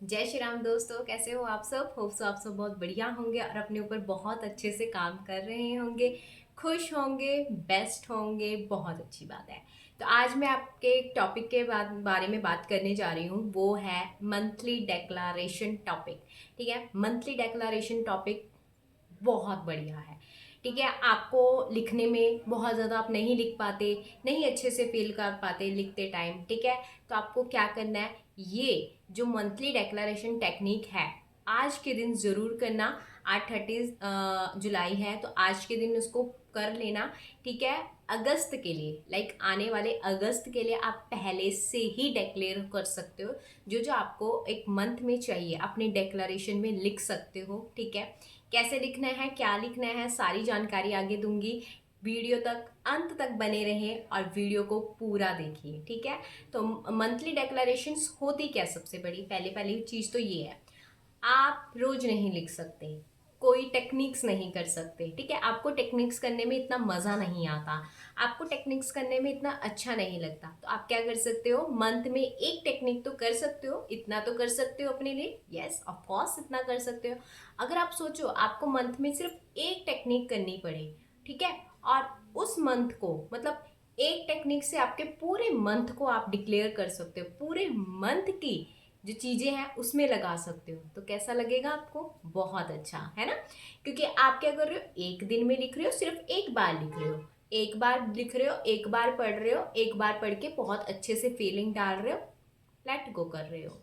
जय श्री राम दोस्तों, कैसे हो आप सब। होप सो आप सब बहुत बढ़िया होंगे और अपने ऊपर बहुत अच्छे से काम कर रहे होंगे, खुश होंगे, बेस्ट होंगे। बहुत अच्छी बात है। तो आज मैं आपके एक टॉपिक के बारे में बात करने जा रही हूँ, वो है मंथली डेक्लारेशन टॉपिक। ठीक है, मंथली डेक्लारेशन टॉपिक बहुत बढ़िया है। ठीक है, आपको लिखने में बहुत ज़्यादा आप नहीं लिख पाते, नहीं अच्छे से फील कर पाते लिखते टाइम। ठीक है, तो आपको क्या करना है, ये जो मंथली डेक्लारेशन टेक्निक है, आज के दिन ज़रूर करना। आज 30 जुलाई है, तो आज के दिन उसको कर लेना। ठीक है, अगस्त के लिए, लाइक आने वाले अगस्त के लिए आप पहले से ही डिक्लेयर कर सकते हो। जो जो आपको एक मंथ में चाहिए अपने डेक्लारेशन में लिख सकते हो। ठीक है, कैसे लिखना है, क्या लिखना है, सारी जानकारी आगे दूंगी। वीडियो तक, अंत तक बने रहें और वीडियो को पूरा देखिए। ठीक है, तो मंथली डेक्लरेशंस होती क्या, सबसे बड़ी पहले पहली चीज़ तो ये है, आप रोज नहीं लिख सकते, कोई टेक्निक्स नहीं कर सकते। ठीक है, आपको टेक्निक्स करने में इतना मज़ा नहीं आता, आपको टेक्निक्स करने में इतना अच्छा नहीं लगता, तो आप क्या कर सकते हो, मंथ में एक टेक्निक तो कर सकते हो, इतना तो कर सकते हो अपने लिए। यस ऑफ कोर्स, इतना कर सकते हो। अगर आप सोचो आपको मंथ में सिर्फ एक टेक्निक करनी पड़े, ठीक है, और उस मंथ को, मतलब एक टेक्निक से आपके पूरे मंथ को आप डिक्लेयर कर सकते हो, पूरे मंथ की जो चीज़ें हैं उसमें लगा सकते हो, तो कैसा लगेगा आपको, बहुत अच्छा है ना। क्योंकि आप क्या कर रहे हो, एक दिन में लिख रहे हो, सिर्फ एक बार लिख रहे हो, एक बार लिख रहे हो, एक बार पढ़ रहे हो, एक बार पढ़ के बहुत अच्छे से फीलिंग डाल रहे हो, लेट गो कर रहे हो।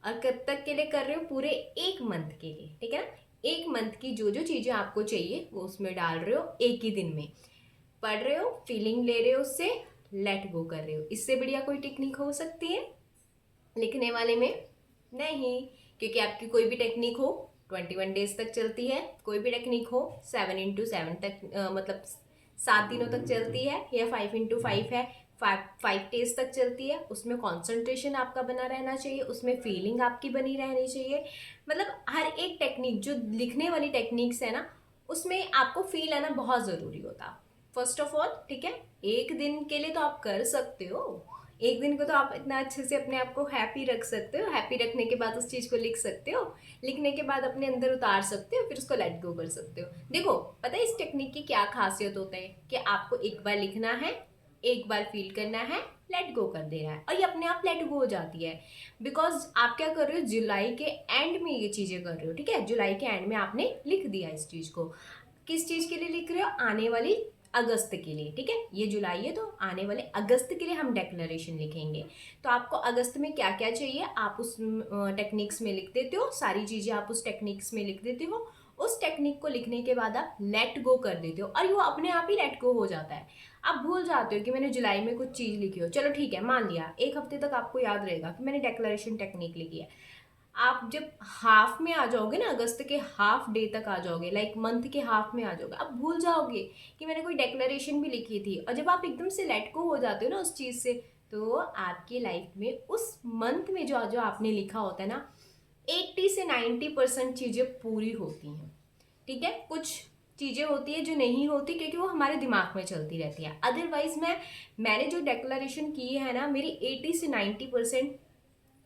और कब तक के लिए कर रहे हो, पूरे एक मंथ के लिए। ठीक है ना, एक मंथ की जो जो चीज़ें आपको चाहिए वो उसमें डाल रहे हो, एक ही दिन में पढ़ रहे हो, फीलिंग ले रहे हो उससे, लेट गो कर रहे हो। इससे बढ़िया कोई टेक्निक हो सकती है लिखने वाले में? नहीं। क्योंकि आपकी कोई भी टेक्निक हो 21 डेज तक चलती है, कोई भी टेक्निक हो 7x7 तक, मतलब 7 दिनों तक चलती है, या 5x5 है, 5 डेज तक चलती है। उसमें कॉन्सेंट्रेशन आपका बना रहना चाहिए, उसमें फीलिंग आपकी बनी रहनी चाहिए। मतलब हर एक टेक्निक जो लिखने वाली टेक्निक्स है ना, उसमें आपको फील आना बहुत ज़रूरी होता, फर्स्ट ऑफ ऑल। ठीक है, एक दिन के लिए तो आप कर सकते हो, एक दिन को तो आप इतना अच्छे से अपने आप को हैप्पी रख सकते हो, हैप्पी रखने के बाद उस चीज़ को लिख सकते हो, लिखने के बाद अपने अंदर उतार सकते हो, फिर उसको लेट गो कर सकते हो। देखो, पता है इस टेक्निक की क्या खासियत होता है, कि आपको एक बार लिखना है, एक बार फील करना है, लेट गो कर देना है, और ये अपने आप लेट गो हो जाती है। बिकॉज आप क्या कर रहे हो, जुलाई के एंड में ये चीज़ें कर रहे हो। ठीक है, जुलाई के एंड में आपने लिख दिया इस चीज़ को। किस चीज़ के लिए लिख रहे हो, आने वाली अगस्त के लिए। ठीक है, ये जुलाई है, तो आने वाले अगस्त के लिए हम डेक्लरेशन लिखेंगे। तो आपको अगस्त में क्या क्या चाहिए आप उस टेक्निक्स में लिख देते हो, सारी चीज़ें आप उस टेक्निक्स में लिख देते हो। उस टेक्निक को लिखने के बाद आप लेट गो कर देते हो, और वो अपने आप ही लेट गो हो जाता है। आप भूल जाते हो कि मैंने जुलाई में कुछ चीज़ लिखी हो, चलो ठीक है, मान लिया एक हफ्ते तक आपको याद रहेगा कि मैंने डेक्लरेशन टेक्निक लिखी है। आप जब हाफ में आ जाओगे ना, अगस्त के हाफ डे तक आ जाओगे, लाइक मंथ के हाफ में आ जाओगे, आप भूल जाओगे कि मैंने कोई डेक्लरेशन भी लिखी थी। और जब आप एकदम से लेट गो हो जाते हो ना उस चीज़ से, तो आपकी लाइफ में उस मंथ में जो जो आपने लिखा होता है ना, 80 से 90% चीज़ें पूरी होती हैं। ठीक है, कुछ चीज़ें होती है जो नहीं होती, क्योंकि वो हमारे दिमाग में चलती रहती है। अदरवाइज मैंने जो डेक्लरेशन की है ना, मेरी 80 से 90%,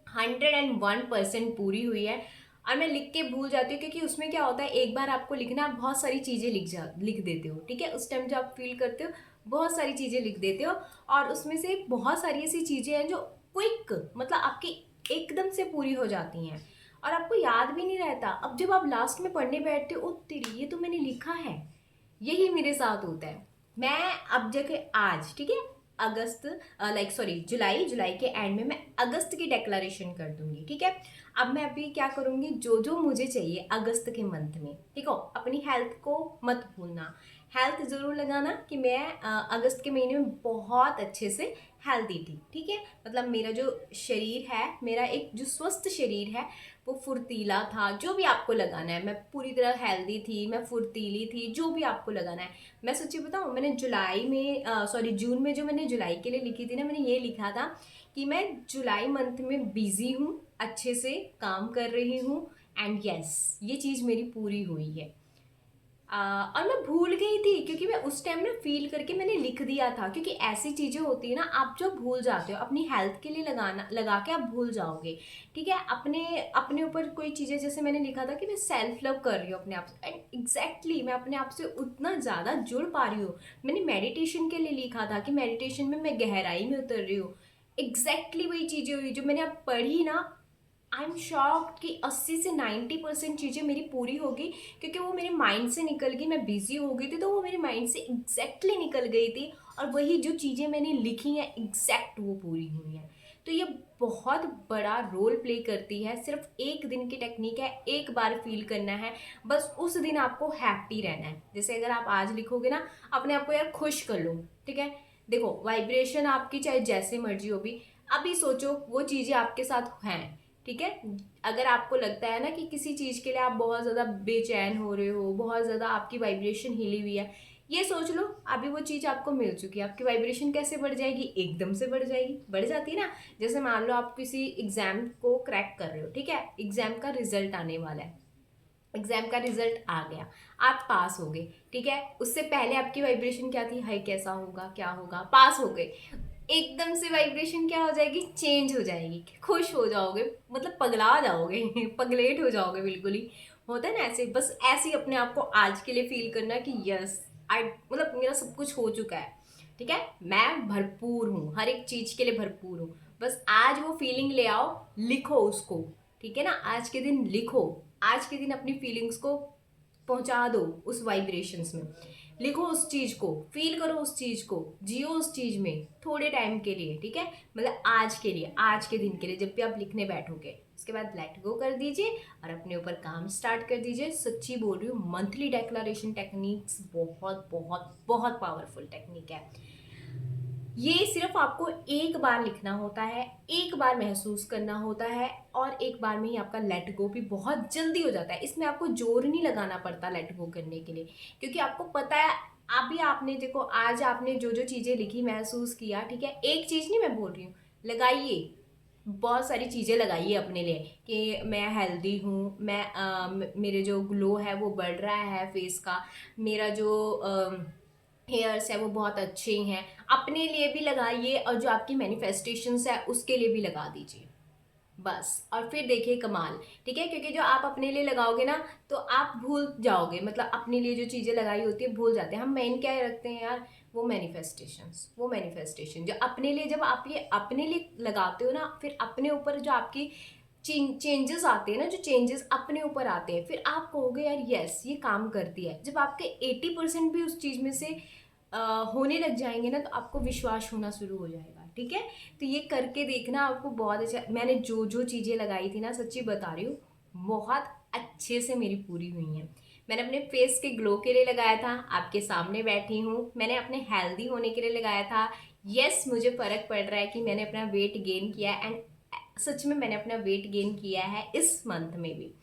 101% पूरी हुई है। और मैं लिख के भूल जाती हूँ, क्योंकि उसमें क्या होता है, एक बार आपको लिखना, आप बहुत सारी चीज़ें लिख देते हो। ठीक है, उस टाइम जो आप फील करते हो, बहुत सारी चीज़ें लिख देते हो, और उसमें से बहुत सारी ऐसी चीज़ें हैं जो क्विक, मतलब आपकी एकदम से पूरी हो जाती हैं, और आपको याद भी नहीं रहता। अब जब आप लास्ट में पढ़ने बैठते हो, ओ तेरी, ये तो मैंने लिखा है। यही मेरे साथ होता है। मैं अब जगह आज, ठीक है, अगस्त, लाइक सॉरी, जुलाई के एंड में मैं अगस्त की डेक्लरेशन कर दूंगी। ठीक है, अब मैं अभी क्या करूंगी, जो जो मुझे चाहिए अगस्त के मंथ में। ठीक हो, अपनी हेल्थ को मत भूलना, हेल्थ ज़रूर लगाना कि मैं अगस्त के महीने में बहुत अच्छे से हेल्दी थी। ठीक है, मतलब मेरा जो शरीर है, मेरा एक जो स्वस्थ शरीर है, वो फुर्तीला था। जो भी आपको लगाना है, मैं पूरी तरह हेल्दी थी, मैं फुर्तीली थी, जो भी आपको लगाना है। मैं सच्ची बताऊँ, मैंने जुलाई में, सॉरी जून में, जो मैंने जुलाई के लिए लिखी थी ना, मैंने ये लिखा था कि मैं जुलाई मंथ में बिजी हूँ, अच्छे से काम कर रही हूँ, एंड यस, ये चीज़ मेरी पूरी हुई है। और मैं भूल गई थी क्योंकि मैं उस टाइम ना फील करके मैंने लिख दिया था, क्योंकि ऐसी चीज़ें होती है ना आप जो भूल जाते हो, अपनी हेल्थ के लिए लगा के आप भूल जाओगे। ठीक है, अपने अपने ऊपर कोई चीज़ें, जैसे मैंने लिखा था कि मैं सेल्फ लव कर रही हूँ अपने आप से, एंड एग्जैक्टली मैं अपने आप से उतना ज़्यादा जुड़ पा रही हूँ। मैंने मेडिटेशन के लिए लिखा था कि मेडिटेशन में मैं गहराई में उतर रही हूँ। एग्जैक्टली वही चीज़ें हुई जो मैंने अब पढ़ी ना। आई एम शॉक्ड कि 80 से 90% चीज़ें मेरी पूरी होगी, क्योंकि वो मेरे माइंड से निकल गई। मैं बिजी हो गई थी तो वो मेरे माइंड से एग्जैक्टली निकल गई थी, और वही जो चीज़ें मैंने लिखी हैं एग्जैक्ट वो पूरी हुई हैं। तो ये बहुत बड़ा रोल प्ले करती है। सिर्फ एक दिन की टेक्निक है, एक बार फील करना है, बस उस दिन आपको हैप्पी रहना है। जैसे अगर आप आज लिखोगे ना, अपने आप को यार खुश कर लो। ठीक है, देखो वाइब्रेशन आपकी चाहे जैसे मर्जी हो भी, अभी सोचो वो चीज़ें आपके साथ हैं। ठीक है, अगर आपको लगता है ना कि किसी चीज़ के लिए आप बहुत ज़्यादा बेचैन हो रहे हो, बहुत ज़्यादा आपकी वाइब्रेशन हिली हुई है, ये सोच लो अभी वो चीज़ आपको मिल चुकी है, आपकी वाइब्रेशन कैसे बढ़ जाएगी? एकदम से बढ़ जाएगी, बढ़ जाती है ना। जैसे मान लो आप किसी एग्जाम को क्रैक कर रहे हो, ठीक है, एग्जाम का रिजल्ट आने वाला है, एग्जाम का रिजल्ट आ गया, आप पास हो गए। ठीक है, उससे पहले आपकी वाइब्रेशन क्या थी? हाय कैसा होगा, क्या होगा? पास हो गए। एकदम से वाइब्रेशन क्या हो जाएगी? चेंज हो जाएगी, खुश हो जाओगे, मतलब पगला जाओगे पगलेट हो जाओगे बिल्कुल ही। होता है ना ऐसे, बस ऐसे ही अपने आप को आज के लिए फील करना कि यस आई, मतलब मेरा सब कुछ हो चुका है। ठीक है, मैं भरपूर हूँ, हर एक चीज के लिए भरपूर हूँ। बस आज वो फीलिंग ले आओ, लिखो उसको। ठीक है ना, आज के दिन लिखो, आज के दिन अपनी फीलिंग्स को पहुंचा दो उस वाइब्रेशंस में। लिखो उस चीज को, फील करो उस चीज को, जियो उस चीज में थोड़े टाइम के लिए। ठीक है, मतलब आज के लिए, आज के दिन के लिए जब भी आप लिखने बैठोगे, उसके बाद लेट गो कर दीजिए और अपने ऊपर काम स्टार्ट कर दीजिए। सच्ची बोल रही हूँ, मंथली डेक्लरेशन टेक्निक्स बहुत बहुत बहुत पावरफुल टेक्निक है। ये सिर्फ आपको एक बार लिखना होता है, एक बार महसूस करना होता है, और एक बार में ही आपका लेट गो भी बहुत जल्दी हो जाता है। इसमें आपको जोर नहीं लगाना पड़ता लेट गो करने के लिए, क्योंकि आपको पता है। अभी आपने देखो, आज आपने जो जो चीज़ें लिखी, महसूस किया, ठीक है, एक चीज़ नहीं मैं बोल रही हूँ, लगाइए, बहुत सारी चीज़ें लगाइए अपने लिए कि मैं हेल्दी हूँ, मैं मेरे जो ग्लो है वो बढ़ रहा है फेस का, मेरा जो हेयर्स है वो बहुत अच्छे हैं। अपने लिए भी लगाइए, और जो आपकी मैनिफेस्टेशंस है उसके लिए भी लगा दीजिए, बस। और फिर देखिए कमाल। ठीक है, क्योंकि जो आप अपने लिए लगाओगे ना, तो आप भूल जाओगे, मतलब अपने लिए जो चीज़ें लगाई होती है भूल जाते हैं हम। मेन क्या रखते हैं यार? वो मैनिफेस्टेशंस, वो मैनिफेस्टेशन जो अपने लिए, जब आप ये अपने लिए लगाते हो ना, फिर अपने ऊपर जो आपकी चेंजेस आते हैं ना, जो चेंजेस अपने ऊपर आते हैं, फिर आप कहोगे यार यस ये काम करती है। जब आपके 80% भी उस चीज़ में से होने लग जाएंगे ना, तो आपको विश्वास होना शुरू हो जाएगा। ठीक है, तो ये करके देखना, आपको बहुत अच्छा। मैंने जो जो चीज़ें लगाई थी ना, सच्ची बता रही हूँ, बहुत अच्छे से मेरी पूरी हुई हैं। मैंने अपने फेस के ग्लो के लिए लगाया था, आपके सामने बैठी हूँ। मैंने अपने हेल्दी होने के लिए लगाया था। यस, मुझे फ़र्क पड़ रहा है कि मैंने अपना वेट गेन किया है, एंड सच में मैंने अपना वेट गेन किया है इस मंथ में भी।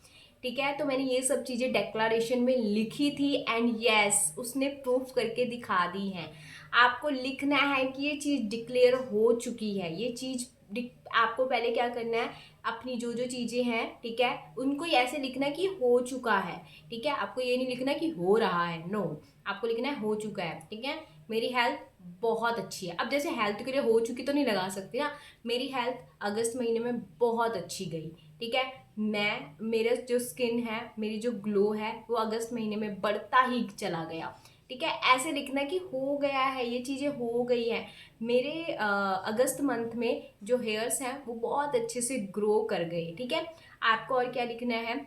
ठीक है, तो मैंने ये सब चीज़ें डेक्लारेशन में लिखी थी, एंड यस उसने प्रूफ करके दिखा दी है। आपको लिखना है कि ये चीज़ डिक्लेयर हो चुकी है। ये चीज़ आपको पहले क्या करना है, अपनी जो जो चीज़ें हैं, ठीक है, उनको ऐसे लिखना है कि हो चुका है। ठीक है, आपको ये नहीं लिखना कि हो रहा है, नो, आपको लिखना है हो चुका है। ठीक है, मेरी हेल्थ बहुत अच्छी है। अब जैसे हेल्थ के लिए हो चुकी तो नहीं लगा सकती ना, मेरी हेल्थ अगस्त महीने में बहुत अच्छी गई। ठीक है, मैं, मेरा जो स्किन है, मेरी जो ग्लो है, वो अगस्त महीने में बढ़ता ही चला गया। ठीक है, ऐसे लिखना कि हो गया है, ये चीज़ें हो गई हैं। मेरे अगस्त मंथ में जो हेयर्स हैं वो बहुत अच्छे से ग्रो कर गए। ठीक है, आपको और क्या लिखना है?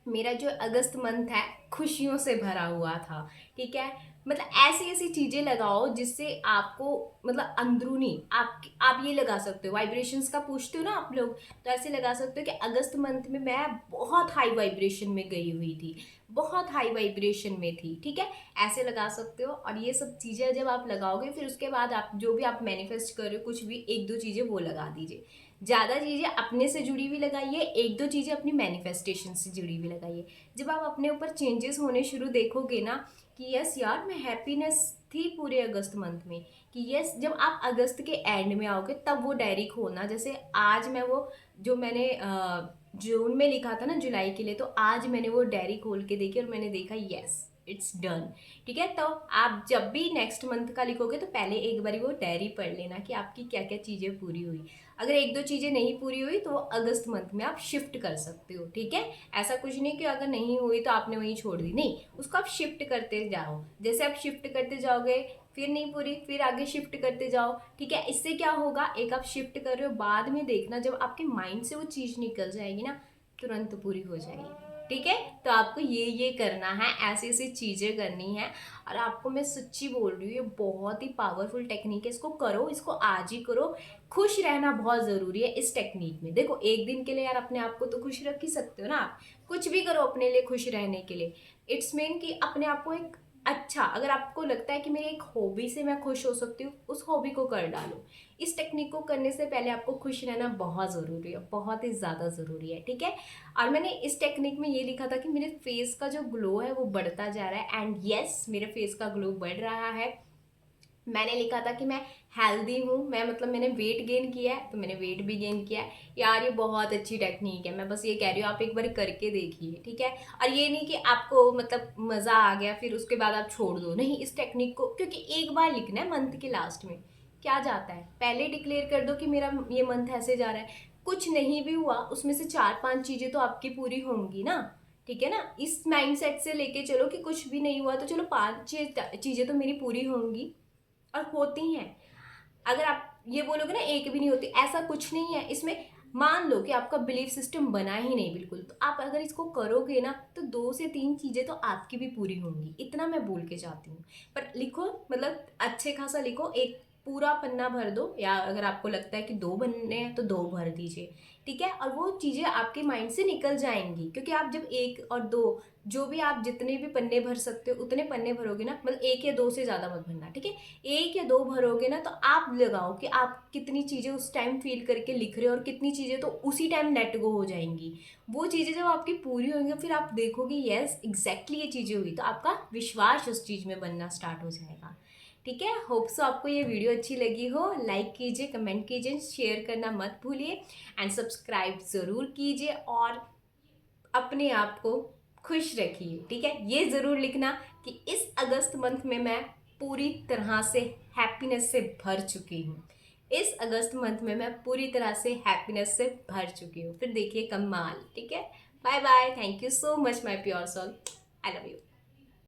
मेरा जो अगस्त मंथ है खुशियों से भरा हुआ था। ठीक है, मतलब ऐसी ऐसी चीजें लगाओ जिससे आपको, मतलब अंदरूनी, आप ये लगा सकते हो। वाइब्रेशंस का पूछते हो ना आप लोग, तो ऐसे लगा सकते हो कि अगस्त मंथ में मैं बहुत हाई वाइब्रेशन में गई हुई थी, बहुत हाई वाइब्रेशन में थी। ठीक है, ऐसे लगा सकते हो। और ये सब चीज़ें जब आप लगाओगे, फिर उसके बाद आप जो भी आप मैनिफेस्ट कर रहे हो, कुछ भी एक दो चीज़ें वो लगा दीजिए। ज़्यादा चीज़ें अपने से जुड़ी हुई लगाइए, एक दो चीज़ें अपनी मैनिफेस्टेशन से जुड़ी हुई लगाइए। जब आप अपने ऊपर चेंजेस होने शुरू देखोगे ना कि यस यार मैं हैप्पीनेस थी पूरे अगस्त मंथ में, कि यस, जब आप अगस्त के एंड में आओगे तब वो डायरी खोलना। जैसे आज मैं वो, जो मैंने जून में लिखा था ना जुलाई के लिए, तो आज मैंने वो डायरी खोल के देखी और मैंने देखा यस इट्स डन। ठीक है, तो आप जब भी नेक्स्ट मंथ का लिखोगे तो पहले एक बारी वो डायरी पढ़ लेना कि आपकी क्या क्या चीज़ें पूरी हुई। अगर एक दो चीज़ें नहीं पूरी हुई तो वो अगस्त मंथ में आप शिफ्ट कर सकते हो। ठीक है, ऐसा कुछ नहीं कि अगर नहीं हुई तो आपने वहीं छोड़ दी, नहीं, उसको आप शिफ्ट करते जाओ। जैसे आप शिफ्ट करते जाओगे, फिर नहीं पूरी, फिर आगे शिफ्ट करते जाओ। ठीक है, इससे क्या होगा, एक आप शिफ्ट कर रहे हो, बाद में देखना जब आपके माइंड से वो चीज़ निकल जाएगी ना, तुरंत पूरी हो जाएगी। ठीक है, तो आपको ये करना है, ऐसी ऐसी चीज़ें करनी है। और आपको मैं सच्ची बोल रही हूँ, ये बहुत ही पावरफुल टेक्निक है, इसको करो, इसको आज ही करो। खुश रहना बहुत ज़रूरी है इस टेक्निक में। देखो, एक दिन के लिए यार अपने आप को तो खुश रख ही सकते हो ना आप, कुछ भी करो अपने लिए खुश रहने के लिए। इट्स मीन कि अपने आप को एक अच्छा, अगर आपको लगता है कि मेरी एक हॉबी से मैं खुश हो सकती हूँ, उस हॉबी को कर डालो। इस टेक्निक को करने से पहले आपको खुश रहना बहुत ज़रूरी है, बहुत ही ज़्यादा ज़रूरी है। ठीक है, और मैंने इस टेक्निक में ये लिखा था कि मेरे फेस का जो ग्लो है वो बढ़ता जा रहा है, एंड यस, मेरे फेस का ग्लो बढ़ रहा है। मैंने लिखा था कि मैं हेल्दी हूँ, मैं मतलब मैंने वेट गेन किया है, तो मैंने वेट भी गेन किया है। यार ये बहुत अच्छी टेक्निक है, मैं बस ये कह रही हूँ आप एक बार करके देखिए। ठीक है, और ये नहीं कि आपको मतलब मज़ा आ गया फिर उसके बाद आप छोड़ दो, नहीं, इस टेक्निक को, क्योंकि एक बार लिखना है मंथ के लास्ट में, क्या जाता है, पहले डिक्लेयर कर दो कि मेरा ये मंथ ऐसे जा रहा है, कुछ नहीं भी हुआ उसमें से 4-5 चीज़ें तो आपकी पूरी होंगी ना। ठीक है ना, इस माइंडसेट से लेके चलो कि कुछ भी नहीं हुआ तो चलो 5-6 चीज़ें तो मेरी पूरी होंगी, और होती हैं। अगर आप ये बोलोगे ना एक भी नहीं होती, ऐसा कुछ नहीं है इसमें। मान लो कि आपका बिलीफ सिस्टम बना ही नहीं बिल्कुल, तो आप अगर इसको करोगे ना तो 2 से 3 चीज़ें तो आपकी भी पूरी होंगी, इतना मैं बोल के चाहती हूँ। पर लिखो, मतलब अच्छे खासा लिखो, एक पूरा पन्ना भर दो, या अगर आपको लगता है कि 2 बनने हैं तो 2 भर दीजिए। ठीक है, और वो चीज़ें आपके माइंड से निकल जाएंगी, क्योंकि आप जब 1 और 2, जो भी आप जितने भी पन्ने भर सकते हो उतने पन्ने भरोगे ना, मतलब 1 या 2 से ज़्यादा मत भरना। ठीक है, 1 या 2 भरोगे ना, तो आप लगाओ कि आप कितनी चीज़ें उस टाइम फील करके लिख रहे हो, और कितनी चीज़ें तो उसी टाइम लेट गो हो जाएंगी। वो चीज़ें जब आपकी पूरी होंगी फिर आप देखोगे यस एग्जैक्टली ये चीज़ें हुई, तो आपका विश्वास उस चीज़ में बनना स्टार्ट हो जाएगा। ठीक है, होप सो आपको ये वीडियो अच्छी लगी हो। लाइक कीजिए, कमेंट कीजिए, शेयर करना मत भूलिए, एंड सब्सक्राइब ज़रूर कीजिए, और अपने आप को खुश रखिए। ठीक है, ये ज़रूर लिखना कि इस अगस्त मंथ में मैं पूरी तरह से हैप्पीनेस से भर चुकी हूँ। इस अगस्त मंथ में मैं पूरी तरह से हैप्पीनेस से भर चुकी हूँ, फिर देखिए कमाल। ठीक है, bye bye, thank you so much my pure soul, I love you.